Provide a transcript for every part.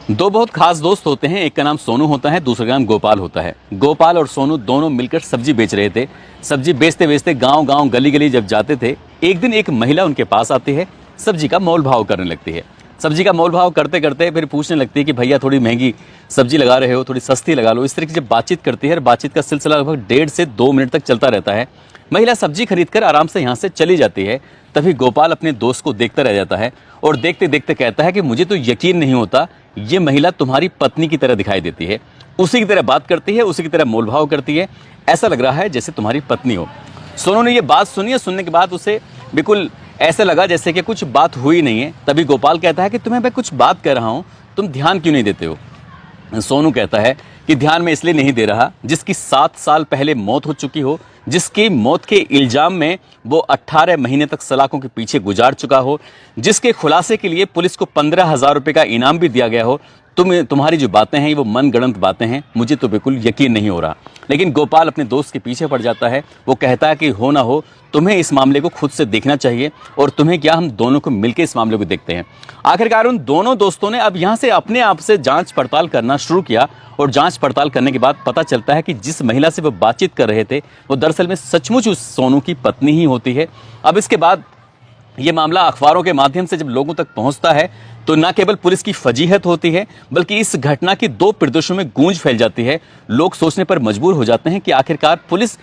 दो बहुत खास दोस्त होते हैं। एक का नाम सोनू होता है, दूसरे का नाम गोपाल होता है। गोपाल और सोनू दोनों मिलकर सब्जी बेच रहे थे। सब्जी बेचते बेचते गांव गांव गली गली जब जाते थे, एक दिन एक महिला उनके पास आती है, सब्जी का मोल भाव करने लगती है। सब्जी का मोल भाव करते करते फिर पूछने लगती है कि भैया थोड़ी महंगी सब्जी लगा रहे हो, थोड़ी सस्ती लगा लो। इस तरीके से जब बातचीत करती है, बातचीत का सिलसिला लगभग 1.5 से 2 मिनट तक चलता रहता है। महिला सब्जी खरीदकर आराम से यहाँ से चली जाती है। तभी गोपाल अपने दोस्त को देखता रह जाता है और देखते देखते कहता है कि मुझे तो यकीन नहीं होता, ये महिला तुम्हारी पत्नी की तरह दिखाई देती है, उसी की तरह बात करती है, उसी की तरह मोलभाव करती है, ऐसा लग रहा है जैसे तुम्हारी पत्नी हो। सोनू ने ये बात सुनी है, सुनने के बाद उसे बिल्कुल ऐसा लगा जैसे कि कुछ बात हुई नहीं है। तभी गोपाल कहता है कि तुम्हें मैं कुछ बात कह रहा हूँ, तुम ध्यान क्यों नहीं देते हो। सोनू कहता है कि ध्यान में इसलिए नहीं दे रहा, जिसकी 7 साल पहले मौत हो चुकी हो, जिसकी मौत के इल्जाम में वो 18 महीने तक सलाखों के पीछे गुजार चुका हो, जिसके खुलासे के लिए पुलिस को 15,000 रुपये का इनाम भी दिया गया हो। तुम्हारी जो बातें हैं वो मनगढ़ंत बातें हैं, मुझे तो बिल्कुल यकीन नहीं हो रहा। लेकिन गोपाल अपने दोस्त के पीछे पड़ जाता है। वो कहता है कि हो ना हो, तुम्हें इस मामले को खुद से देखना चाहिए, और तुम्हें क्या, हम दोनों को मिलकर इस मामले को देखते हैं। आखिरकार उन दोनों दोस्तों ने अब यहाँ से अपने आप से जांच पड़ताल करना शुरू किया, और जांच पड़ताल करने के बाद पता चलता है कि जिस महिला से वो बातचीत कर रहे थे वो दरअसल में सचमुच उस सोनू की पत्नी ही होती है। अब इसके बाद ये मामला अखबारों के माध्यम से जब लोगों तक पहुंचता है तो न केवल पुलिस की फजीहत होती है, बल्कि इस घटना की 2 प्रदेशों में गूंज फैल जाती है। लोग सोचने पर मजबूर हो जाते हैं कि आखिरकार पुलिस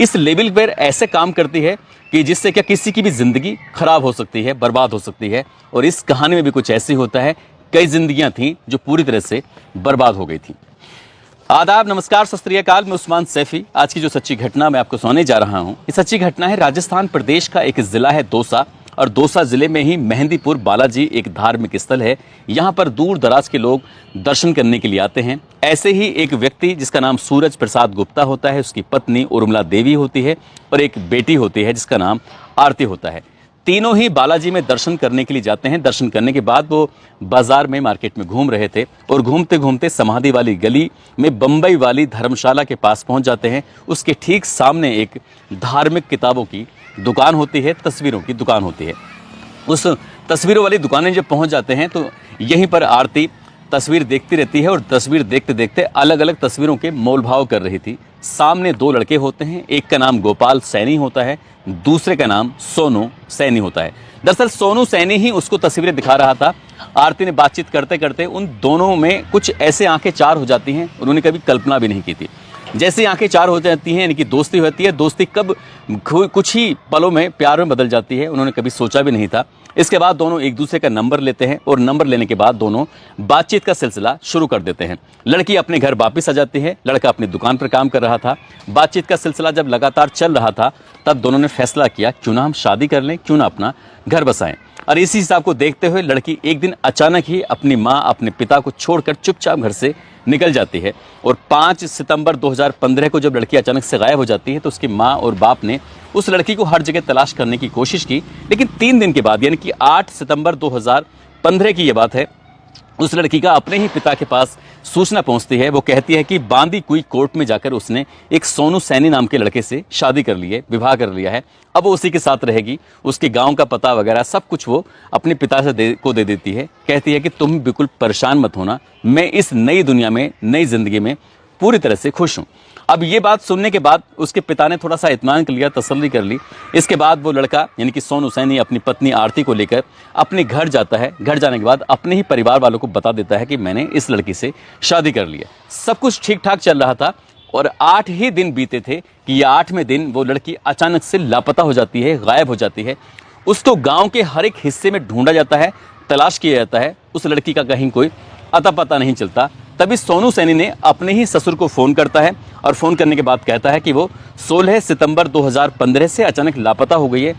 इस लेवल पर ऐसे काम करती है कि जिससे क्या किसी की भी जिंदगी खराब हो सकती है, बर्बाद हो सकती है। और इस कहानी में भी कुछ ऐसे होता है, कई जिंदगियां थीं जो पूरी तरह से बर्बाद हो गई थी। आदाब, नमस्कार, सत श्री अकाल। मैं उस्मान सैफी। आज की जो सच्ची घटना मैं आपको सुनाने जा रहा हूं, ये सच्ची घटना है राजस्थान प्रदेश का एक जिला है दौसा, और दौसा जिले में ही मेहंदीपुर बालाजी एक धार्मिक स्थल है। यहाँ पर दूर दराज के लोग दर्शन करने के लिए आते हैं। ऐसे ही एक व्यक्ति जिसका नाम सूरज प्रसाद गुप्ता होता है, उसकी पत्नी उर्मिला देवी होती है, और एक बेटी होती है जिसका नाम आरती होता है। तीनों ही बालाजी में दर्शन करने के लिए जाते हैं। दर्शन करने के बाद वो बाजार में, मार्केट में घूम रहे थे, और घूमते घूमते समाधि वाली गली में बम्बई वाली धर्मशाला के पास पहुंच जाते हैं। उसके ठीक सामने एक धार्मिक किताबों की दुकान होती है, तस्वीरों की दुकान होती है। उस तस्वीरों वाली दुकानें जब पहुंच जाते हैं तो यहीं पर आरती तस्वीर देखती रहती है, और तस्वीर देखते देखते अलग अलग तस्वीरों के मोल भाव कर रही थी। सामने 2 लड़के होते हैं, एक का नाम गोपाल सैनी होता है, दूसरे का नाम सोनू सैनी होता है। दरअसल सोनू सैनी ही उसको तस्वीरें दिखा रहा था। आरती ने बातचीत करते करते उन दोनों में कुछ ऐसे आंखें चार हो जाती हैं, उन्होंने कभी कल्पना भी नहीं की थी। जैसे आंखें चार हो जाती हैं, यानी कि दोस्ती होती है, दोस्ती कब कुछ ही पलों में प्यार में बदल जाती है, उन्होंने कभी सोचा भी नहीं था। इसके बाद दोनों एक दूसरे का नंबर लेते हैं, और नंबर लेने के बाद दोनों बातचीत का सिलसिला शुरू कर देते हैं। लड़की अपने घर वापस आ जाती है, लड़का अपनी दुकान पर काम कर रहा था। बातचीत का सिलसिला जब लगातार चल रहा था, तब दोनों ने फैसला किया, क्यों ना हम शादी कर लें, क्यों ना अपना घर बसाएं। और इसी हिसाब को देखते हुए लड़की एक दिन अचानक ही अपनी माँ, अपने पिता को छोड़कर चुपचाप घर से निकल जाती है। और 5 सितंबर 2015 को जब लड़की अचानक से गायब हो जाती है, तो उसकी माँ और बाप ने उस लड़की को हर जगह तलाश करने की कोशिश की। लेकिन 3 दिन के बाद, यानी कि 8 सितंबर 2015 की ये बात है, उस लड़की का अपने ही पिता के पास सूचना पहुंचती है। वो कहती है कि बांदी कुई कोर्ट में जाकर उसने एक सोनू सैनी नाम के लड़के से शादी कर ली है, विवाह कर लिया है। अब वो उसी के साथ रहेगी। उसके गांव का पता वगैरह सब कुछ वो अपने पिता से दे देती है। कहती है कि तुम बिल्कुल परेशान मत होना, मैं इस नई दुनिया में, नई जिंदगी में पूरी तरह से खुश हूँ। अब ये बात सुनने के बाद उसके पिता ने थोड़ा सा इत्मीनान कर लिया, तसल्ली कर ली। इसके बाद वो लड़का, यानी कि सोनू सैनी, अपनी पत्नी आरती को लेकर अपने घर जाता है। घर जाने के बाद अपने ही परिवार वालों को बता देता है कि मैंने इस लड़की से शादी कर ली है। सब कुछ ठीक ठाक चल रहा था, और 8 ही दिन बीते थे कि ये 8वें दिन वो लड़की अचानक से लापता हो जाती है, गायब हो जाती है। उसको गाँव के हर एक हिस्से में ढूंढा जाता है, तलाश किया जाता है, उस लड़की का कहीं कोई अता पता नहीं चलता। तभी सोनू सैनी ने अपने ही ससुर को फ़ोन करता है, और फ़ोन करने के बाद कहता है कि वो 16 सितंबर 2015 से अचानक लापता हो गई है।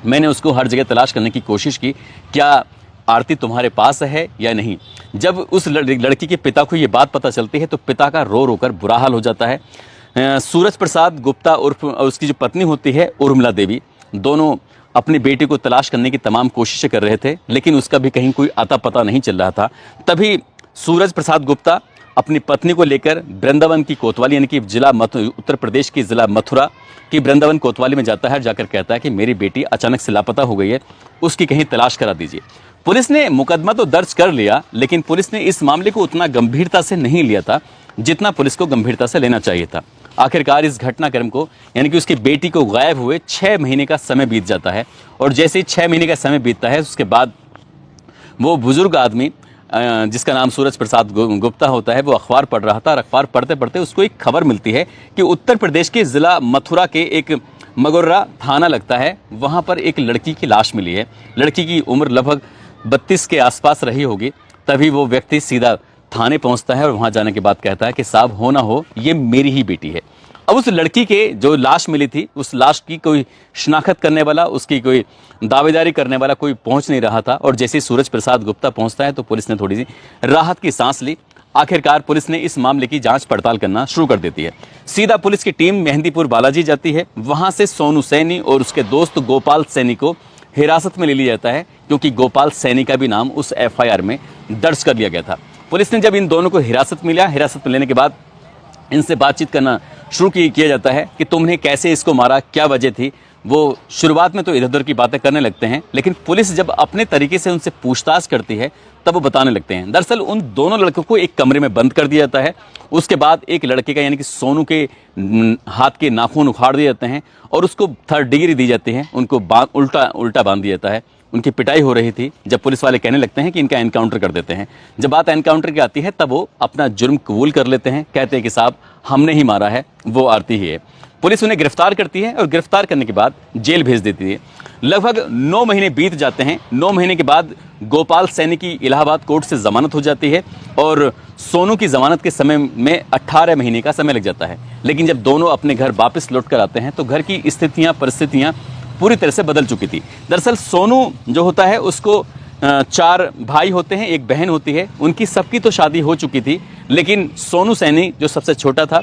मैंने उसको हर जगह तलाश करने की कोशिश की, क्या आरती तुम्हारे पास है या नहीं। जब उस लड़की के पिता को ये बात पता चलती है, तो पिता का रो रो कर बुरा हाल हो जाता है। सूरज प्रसाद गुप्ता उर्फ उसकी जो पत्नी होती है उर्मिला देवी, दोनों अपनी बेटी को तलाश करने की तमाम कोशिशें कर रहे थे, लेकिन उसका भी कहीं कोई अता पता नहीं चल रहा था। तभी सूरज प्रसाद गुप्ता अपनी पत्नी को लेकर वृंदावन की कोतवाली यानी कि उत्तर प्रदेश की जिला मथुरा की वृंदावन कोतवाली में जाता है। जाकर कहता है कि मेरी बेटी अचानक से लापता हो गई है, उसकी कहीं तलाश करा दीजिए। पुलिस ने मुकदमा तो दर्ज कर लिया, लेकिन पुलिस ने इस मामले को उतना गंभीरता से नहीं लिया था जितना पुलिस को गंभीरता से लेना चाहिए था। आखिरकार इस घटनाक्रम को यानी कि उसकी बेटी को गायब हुए 6 महीने का समय बीत जाता है, और जैसे ही 6 महीने का समय बीतता है उसके बाद वो बुजुर्ग आदमी जिसका नाम सूरज प्रसाद गुप्ता होता है, वो अखबार पढ़ रहा था, और अखबार पढ़ते पढ़ते उसको एक खबर मिलती है कि उत्तर प्रदेश के ज़िला मथुरा के एक मगोर्रा थाना लगता है, वहाँ पर एक लड़की की लाश मिली है। लड़की की उम्र लगभग 32 के आसपास रही होगी। तभी वो व्यक्ति सीधा थाने पहुँचता है और वहाँ जाने के बाद कहता है कि साहब हो ना हो ये मेरी ही बेटी है। अब उस लड़की के जो लाश मिली थी, उस लाश की कोई शिनाख्त करने वाला, उसकी कोई दावेदारी करने वाला कोई पहुंच नहीं रहा था। और जैसे ही सूरज प्रसाद गुप्ता पहुंचता है तो पुलिस ने थोड़ी सी राहत की सांस ली। आखिरकार पुलिस ने इस मामले की जांच पड़ताल करना शुरू कर देती है। सीधा पुलिस की टीम मेहंदीपुर बालाजी जाती है। वहां से सोनू सैनी और उसके दोस्त गोपाल सैनी को हिरासत में ले लिया जाता है, क्योंकि गोपाल सैनी का भी नाम उस FIR में दर्ज कर लिया गया था। पुलिस ने जब इन दोनों को हिरासत में लिया, हिरासत में लेने के बाद इनसे बातचीत करना शुरू किया जाता है कि तुमने कैसे इसको मारा, क्या वजह थी। वो शुरुआत में तो इधर उधर की बातें करने लगते हैं, लेकिन पुलिस जब अपने तरीके से उनसे पूछताछ करती है तब वो बताने लगते हैं। दरअसल उन दोनों लड़कों को एक कमरे में बंद कर दिया जाता है। उसके बाद एक लड़के का यानी कि सोनू के हाथ के नाखून उखाड़ दिए जाते हैं और उसको 3rd डिग्री दी जाती है। उनको उल्टा बांध दिया जाता है। उनकी पिटाई हो रही थी। जब पुलिस वाले कहने लगते हैं कि इनका एनकाउंटर कर देते हैं, जब बात एनकाउंटर की आती है तब वो अपना जुर्म कबूल कर लेते हैं। कहते हैं कि साहब हमने ही मारा है, वो आरती ही है। पुलिस उन्हें गिरफ्तार करती है और गिरफ्तार करने के बाद जेल भेज देती है। लगभग 9 महीने बीत जाते हैं। 9 महीने के बाद गोपाल सैनी की इलाहाबाद कोर्ट से जमानत हो जाती है और सोनू की जमानत के समय में 18 महीने का समय लग जाता है। लेकिन जब दोनों अपने घर वापस लौट कर आते हैं तो घर की परिस्थितियां पूरी तरह से बदल चुकी थी। दरअसल सोनू जो होता है उसको 4 भाई होते हैं, एक बहन होती है। उनकी सबकी तो शादी हो चुकी थी, लेकिन सोनू सैनी जो सबसे छोटा था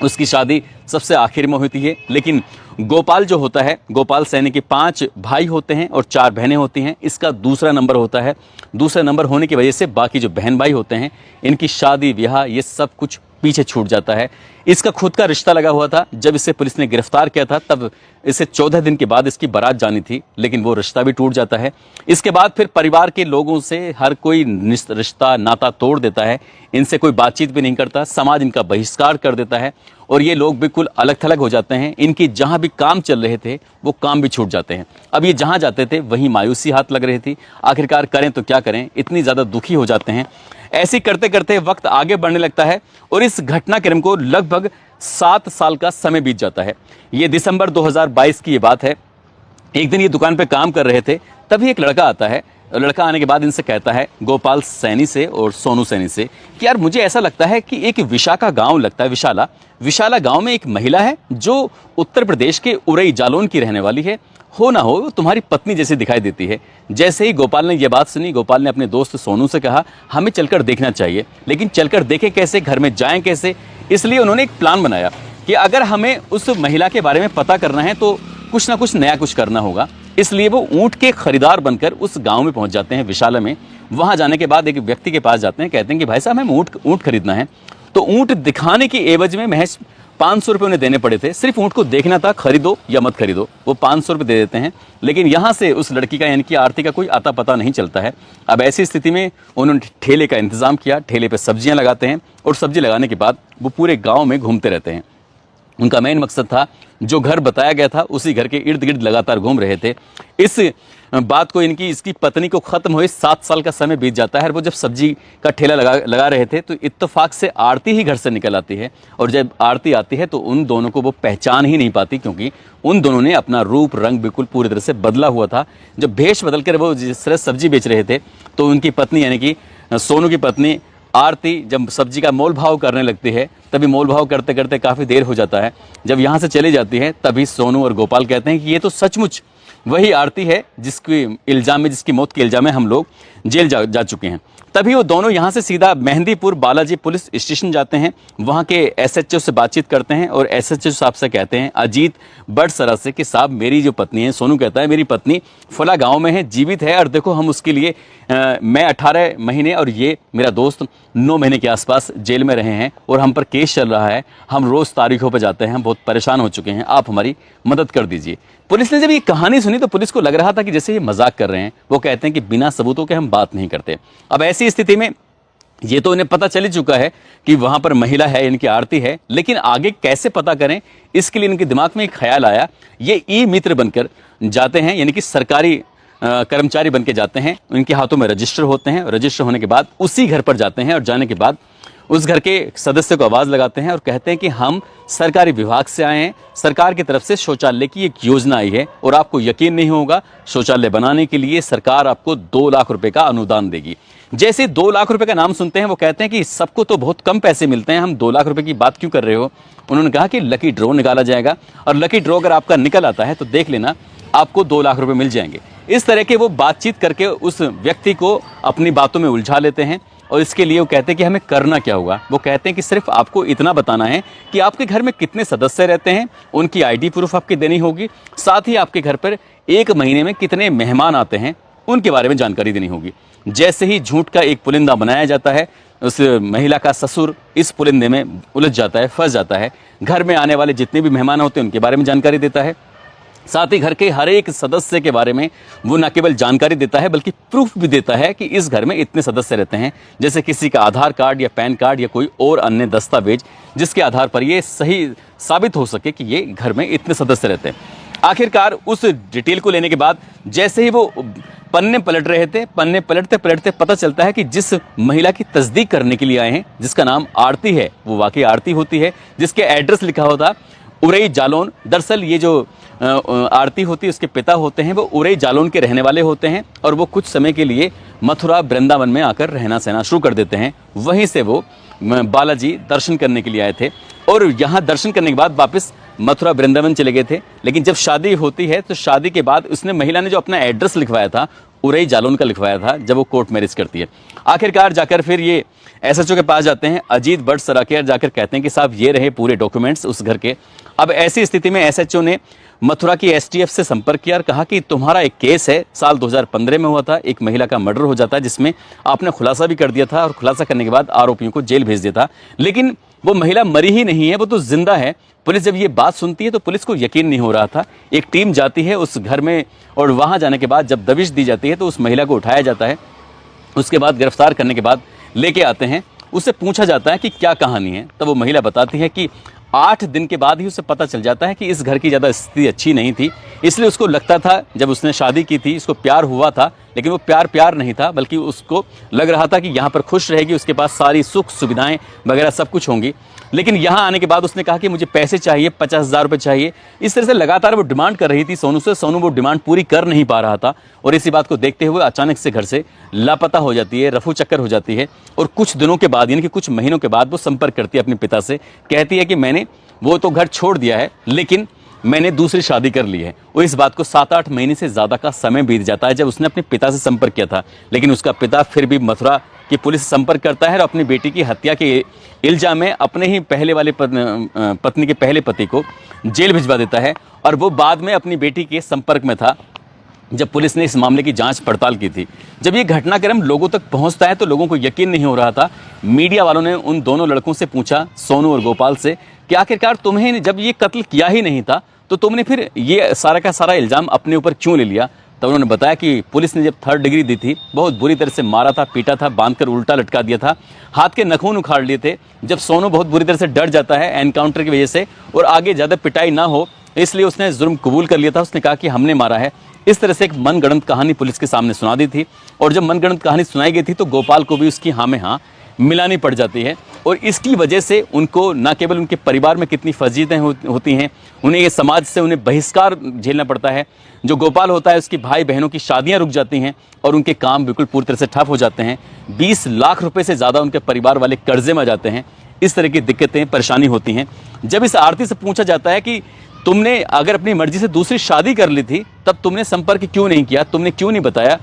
उसकी शादी सबसे आखिर में होती है। लेकिन गोपाल जो होता है, गोपाल सैनी के 5 भाई होते हैं और 4 बहनें होती हैं। इसका दूसरा नंबर होता है। दूसरा नंबर होने की वजह से बाकी जो बहन भाई होते हैं इनकी शादी ब्याह ये सब कुछ पीछे छूट जाता है। इसका खुद का रिश्ता लगा हुआ था। जब इसे पुलिस ने गिरफ्तार किया था तब इसे 14 दिन के बाद इसकी बारात जानी थी, लेकिन वो रिश्ता भी टूट जाता है। इसके बाद फिर परिवार के लोगों से हर कोई रिश्ता नाता तोड़ देता है। इनसे कोई बातचीत भी नहीं करता। समाज इनका बहिष्कार कर देता है और ये लोग बिल्कुल अलग थलग हो जाते हैं। इनकी जहां भी काम चल रहे थे वो काम भी छूट जाते हैं। अब ये जहां जाते थे वहीं मायूसी हाथ लग रही थी। आखिरकार करें तो क्या करें, इतनी ज़्यादा दुखी हो जाते हैं। ऐसे करते करते वक्त आगे बढ़ने लगता है और इस घटनाक्रम को लगभग 7 साल का समय बीत जाता है। ये दिसंबर 2022 की ये बात है। एक दिन ये दुकान पे काम कर रहे थे, तभी एक लड़का आता है। लड़का आने के बाद इनसे कहता है, गोपाल सैनी से और सोनू सैनी से, कि यार मुझे ऐसा लगता है कि एक विशाखा गांव लगता है, विशाला गांव में एक महिला है जो उत्तर प्रदेश के उरई जालौन की रहने वाली है। हो ना हो वो तुम्हारी पत्नी जैसी दिखाई देती है। जैसे ही गोपाल ने यह बात सुनी, गोपाल ने अपने दोस्त सोनू से कहा हमें चलकर देखना चाहिए। लेकिन चलकर देखें कैसे, घर में जाएं कैसे। इसलिए उन्होंने एक प्लान बनाया कि अगर हमें उस महिला के बारे में पता करना है तो कुछ ना कुछ नया कुछ करना होगा। इसलिए वो ऊंट के खरीदार बनकर उस गांव में पहुंच जाते हैं, विशाला में। वहां जाने के बाद एक व्यक्ति के पास जाते हैं, कहते हैं कि भाई साहब हमें ऊंट खरीदना है। तो ऊंट दिखाने की एवज में महज 500 रुपये उन्हें देने पड़े थे। सिर्फ ऊंट को देखना था, खरीदो या मत खरीदो। वो 500 रुपये दे देते हैं। लेकिन यहाँ से उस लड़की का यानी कि आरती का कोई आता पता नहीं चलता है। अब ऐसी स्थिति में उन्होंने ठेले का इंतजाम किया। ठेले पे सब्जियां लगाते हैं और सब्जी लगाने के बाद वो पूरे गांव में घूमते रहते हैं। उनका मेन मकसद था, जो घर बताया गया था उसी घर के इर्द गिर्द लगातार घूम रहे थे। इस बात को इसकी पत्नी को खत्म हुए 7 साल का समय बीत जाता है। और वो जब सब्जी का ठेला लगा रहे थे तो इत्तेफाक से आरती ही घर से निकल आती है। और जब आरती आती है तो उन दोनों को वो पहचान ही नहीं पाती, क्योंकि उन दोनों ने अपना रूप रंग बिल्कुल पूरी तरह से बदला हुआ था। जब भेष बदल कर वो जिस तरह सब्जी बेच रहे थे तो उनकी पत्नी यानी कि सोनू की पत्नी आरती जब सब्जी का मोल भाव करने लगती है, तभी मोल भाव करते करते काफ़ी देर हो जाता है। जब यहाँ से चली जाती है तभी सोनू और गोपाल कहते हैं कि ये तो सचमुच वही आरती है जिसकी मौत के इल्जाम में हम लोग जेल जा चुके हैं। तभी वो दोनों यहाँ से सीधा मेहंदीपुर बालाजी पुलिस स्टेशन जाते हैं। वहाँ के SHO से बातचीत करते हैं और SHO साहब से कहते हैं, अजीत बड़सरा से, कि साहब मेरी जो पत्नी है, सोनू कहता है मेरी पत्नी फला गांव में है, जीवित है, और देखो हम उसके लिए मैं 18 महीने और ये मेरा दोस्त 9 महीने के आसपास जेल में रहे हैं और हम पर केस चल रहा है। हम रोज़ तारीखों पर जाते हैं, हम बहुत परेशान हो चुके हैं, आप हमारी मदद कर दीजिए। पुलिस ने जब ये कहानी सुनी तो पुलिस को लग रहा था कि जैसे ये मजाक कर रहे हैं। वो कहते हैं कि बिना सबूतों के हम बात नहीं करते। अब ऐसी स्थिति में ये तो इन्हें पता चल ही चुका है कि वहां पर महिला है, इनकी आरती है, लेकिन आगे कैसे पता करें, इसके लिए इनके दिमाग में एक ख्याल आया। ये ई मित्र बनकर जाते हैं, यानी कि सरकारी कर्मचारी बन के जाते हैं। उनके हाथों में रजिस्टर होते हैं। रजिस्टर होने के बाद उसी घर पर जाते हैं और जाने के बाद उस घर के सदस्य को आवाज़ लगाते हैं और कहते हैं कि हम सरकारी विभाग से आए हैं, सरकार की तरफ से शौचालय की एक योजना आई है और आपको यकीन नहीं होगा, शौचालय बनाने के लिए सरकार आपको 2 लाख रुपए का अनुदान देगी। जैसे 2 लाख रुपए का नाम सुनते हैं वो कहते हैं कि सबको तो बहुत कम पैसे मिलते हैं, हम 2 लाख रुपए की बात क्यों कर रहे हो। उन्होंने कहा कि लकी ड्रॉ निकाला जाएगा और लकी ड्रॉ अगर आपका निकल आता है तो देख लेना, आपको 2 लाख रुपए मिल जाएंगे। इस तरह के वो बातचीत करके उस व्यक्ति को अपनी बातों में उलझा लेते हैं और इसके लिए वो कहते हैं कि हमें करना क्या होगा। वो कहते हैं कि सिर्फ आपको इतना बताना है कि आपके घर में कितने सदस्य रहते हैं, उनकी आईडी प्रूफ आपकी देनी होगी, साथ ही आपके घर पर 1 महीने में कितने मेहमान आते हैं उनके बारे में जानकारी देनी होगी। जैसे ही झूठ का एक पुलिंदा बनाया जाता है, उस महिला का ससुर इस पुलिंदे में उलझ जाता है, फंस जाता है। घर में आने वाले जितने भी मेहमान होते हैं उनके बारे में जानकारी देता है, साथ ही घर के हर एक सदस्य के बारे में वो न केवल जानकारी देता है बल्कि प्रूफ भी देता है कि इस घर में इतने सदस्य रहते हैं, जैसे किसी का आधार कार्ड या पैन कार्ड या कोई और अन्य दस्तावेज जिसके आधार पर ये सही साबित हो सके कि ये घर में इतने सदस्य रहते हैं। आखिरकार उस डिटेल को लेने के बाद जैसे ही वो पन्ने पलट रहे थे, पन्ने पलटते पलटते पता चलता है कि जिस महिला की तस्दीक करने के लिए आए हैं, जिसका नाम आरती है, वो वाकई आरती होती है। जिसके एड्रेस लिखा होता उरई जालौन। दरअसल ये जो आरती होती है उसके पिता होते हैं वो उरई जालौन के रहने वाले होते हैं और वो कुछ समय के लिए मथुरा वृंदावन में आकर रहना सहना शुरू कर देते हैं। वहीं से वो बालाजी दर्शन करने के लिए आए थे और यहाँ दर्शन करने के बाद वापस मथुरा वृंदावन चले गए थे। लेकिन जब शादी होती है तो शादी के बाद उसने महिला ने जो अपना एड्रेस लिखवाया था उरई जालौन का लिखवाया था, जब वो कोर्ट मैरिज करती है। आखिरकार जाकर फिर ये एसएचओ के पास जाते हैं, अजीत भट्ट सराकेर, जाकर कहते हैं कि साहब ये रहे पूरे डॉक्यूमेंट्स उस घर के। अब ऐसी स्थिति में एसएचओ ने मथुरा की एसटीएफ से संपर्क किया और कहा कि तुम्हारा एक केस है, साल 2015 में हुआ था, एक महिला का मर्डर हो जाता है जिसमें आपने खुलासा भी कर दिया था और खुलासा करने के बाद आरोपियों को जेल भेज दिया था, लेकिन वो महिला मरी ही नहीं है, वो तो जिंदा है। पुलिस जब ये बात सुनती है तो पुलिस को यकीन नहीं हो रहा था। एक टीम जाती है उस घर में और वहां जाने के बाद जब दबिश दी जाती है तो उस महिला को उठाया जाता है। उसके बाद गिरफ्तार करने के बाद लेके आते हैं, उससे पूछा जाता है कि क्या कहानी है। तब वो महिला बताती है कि 8 दिन के बाद ही उसे पता चल जाता है कि इस घर की ज़्यादा स्थिति अच्छी नहीं थी, इसलिए उसको लगता था जब उसने शादी की थी इसको प्यार हुआ था, लेकिन वो प्यार नहीं था, बल्कि उसको लग रहा था कि यहाँ पर खुश रहेगी, उसके पास सारी सुख सुविधाएं वगैरह सब कुछ होंगी। लेकिन यहाँ आने के बाद उसने कहा कि मुझे पैसे चाहिए, 50,000 रुपये चाहिए। इस तरह से लगातार वो डिमांड कर रही थी सोनू से। सोनू वो डिमांड पूरी कर नहीं पा रहा था और इसी बात को देखते हुए अचानक से घर से लापता हो जाती है, रफू चक्कर हो जाती है। और कुछ दिनों के बाद, यानी कि कुछ महीनों के बाद वो संपर्क करती है अपने पिता से, कहती है कि मैंने वो तो घर छोड़ दिया है लेकिन मैंने दूसरी शादी कर ली है। और इस बात को 7-8 महीने से ज़्यादा का समय बीत जाता है जब उसने अपने पिता से संपर्क किया था, लेकिन उसका पिता फिर भी मथुरा की पुलिस से संपर्क करता है और अपनी बेटी की हत्या के इल्जाम में अपने ही पहले वाले पत्नी के पहले पति को जेल भिजवा देता है। और वो बाद में अपनी बेटी के संपर्क में था जब पुलिस ने इस मामले की जांच पड़ताल की थी। जब ये घटनाक्रम लोगों तक पहुंचता है तो लोगों को यकीन नहीं हो रहा था। मीडिया वालों ने उन दोनों लड़कों से पूछा, सोनू और गोपाल से, कि आखिरकार तुम्हें जब ये कत्ल किया ही नहीं था तो तुमने फिर ये सारा का सारा इल्ज़ाम अपने ऊपर क्यों ले लिया। तब उन्होंने बताया कि पुलिस ने जब 3rd डिग्री दी थी, बहुत बुरी तरह से मारा था, पीटा था, बांधकर उल्टा लटका दिया था, हाथ के नखून उखाड़ लिए थे। जब सोनू बहुत बुरी तरह से डर जाता है एनकाउंटर की वजह से और आगे ज़्यादा पिटाई ना हो इसलिए उसने जुर्म कबूल कर लिया था। उसने कहा कि हमने मारा है। इस तरह से एक मनगढ़ंत कहानी पुलिस के सामने सुना दी थी और जब मनगढ़ंत कहानी सुनाई गई थी तो गोपाल को भी उसकी हाँ में हाँ मिलानी पड़ जाती है। और इसकी वजह से उनको न केवल उनके परिवार में कितनी फजीहतें होती हैं, उन्हें ये समाज से उन्हें बहिष्कार झेलना पड़ता है। जो गोपाल होता है उसकी भाई बहनों की शादियां रुक जाती हैं और उनके काम बिल्कुल पूरी तरह से ठप हो जाते हैं। 20 लाख रुपए से ज़्यादा उनके परिवार वाले कर्जे में आ जाते हैं। इस तरह की दिक्कतें परेशानी होती हैं। जब इस आरती से पूछा जाता है कि तुमने अगर अपनी मर्जी से दूसरी शादी कर ली थी तब तुमने संपर्क क्यों नहीं किया, तुमने क्यों नहीं बताया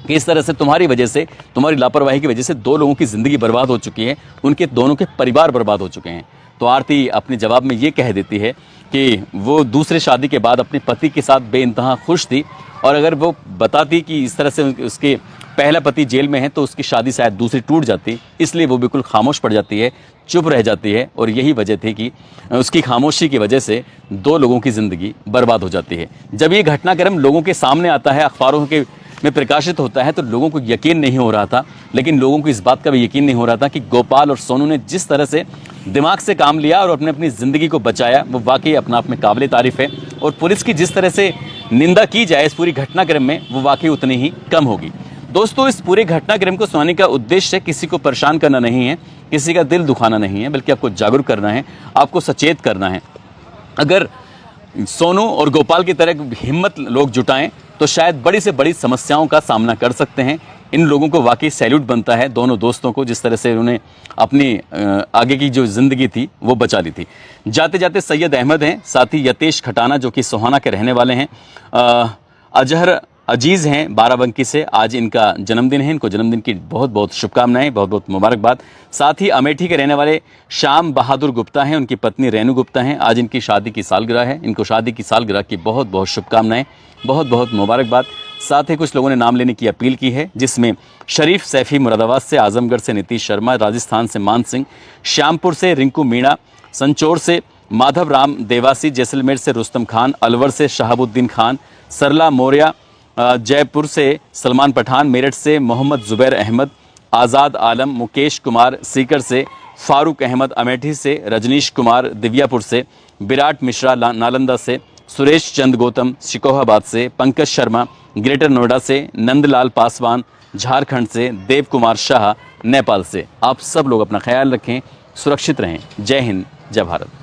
कि इस तरह से तुम्हारी वजह से, तुम्हारी लापरवाही की वजह से 2 लोगों की ज़िंदगी बर्बाद हो चुकी है, उनके दोनों के परिवार बर्बाद हो चुके हैं। तो आरती अपने जवाब में ये कह देती है कि वो दूसरे शादी के बाद अपने पति के साथ बेइंतहा खुश थी और अगर वो बताती कि इस तरह से उसके पहला पति जेल में है तो उसकी शादी शायद दूसरी टूट जाती, इसलिए वो बिल्कुल खामोश पड़ जाती है, चुप रह जाती है। और यही वजह थी कि उसकी खामोशी की वजह से 2 लोगों की ज़िंदगी बर्बाद हो जाती है। जब ये घटनाक्रम लोगों के सामने आता है, अखबारों के में प्रकाशित होता है, तो लोगों को यकीन नहीं हो रहा था। लेकिन लोगों को इस बात का भी यकीन नहीं हो रहा था कि गोपाल और सोनू ने जिस तरह से दिमाग से काम लिया और अपनी ज़िंदगी को बचाया, वो वाकई अपना आप में काबिल तारीफ़ है। और पुलिस की जिस तरह से निंदा की जाए इस पूरी घटनाक्रम में, वो वाकई उतनी ही कम होगी। दोस्तों, इस पूरे घटनाक्रम को सुनाने का उद्देश्य किसी को परेशान करना नहीं है, किसी का दिल दुखाना नहीं है, बल्कि आपको जागरूक करना है, आपको सचेत करना है। अगर सोनू और गोपाल की तरह हिम्मत लोग जुटाएं तो शायद बड़ी से बड़ी समस्याओं का सामना कर सकते हैं। इन लोगों को वाकई सैल्यूट बनता है, दोनों दोस्तों को, जिस तरह से उन्होंने अपनी आगे की जो ज़िंदगी थी वो बचा ली थी। जाते जाते सैयद अहमद हैं, साथ ही यतेश खटाना जो कि सोहाना के रहने वाले हैं, अजहर अजीज़ हैं बाराबंकी से, आज इनका जन्मदिन है। इनको जन्मदिन की बहुत बहुत शुभकामनाएं, बहुत बहुत मुबारकबाद। साथ ही अमेठी के रहने वाले श्याम बहादुर गुप्ता हैं, उनकी पत्नी रेनू गुप्ता हैं, आज इनकी शादी की सालगिरह है। इनको शादी की सालगिरह की बहुत बहुत शुभकामनाएं, बहुत बहुत मुबारकबाद। साथ ही कुछ लोगों ने नाम लेने की अपील की है, जिसमें शरीफ सैफी मुरादाबाद से, आजमगढ़ से नीतीश शर्मा, राजस्थान से मान सिंह, श्यामपुर से रिंकू मीणा, संचौर से माधव राम देवासी, जैसलमेर से रुस्तम खान, अलवर से शहाबुद्दीन खान, सरला मौर्या, जयपुर से सलमान पठान, मेरठ से मोहम्मद जुबैर अहमद, आज़ाद आलम, मुकेश कुमार सीकर से, फारूक अहमद अमेठी से, रजनीश कुमार दिव्यापुर से, विराट मिश्रा नालंदा से, सुरेश चंद गौतम शिकोहाबाद से, पंकज शर्मा ग्रेटर नोएडा से, नंदलाल पासवान झारखंड से, देव कुमार शाह नेपाल से। आप सब लोग अपना ख्याल रखें, सुरक्षित रहें। जय हिंद, जय भारत।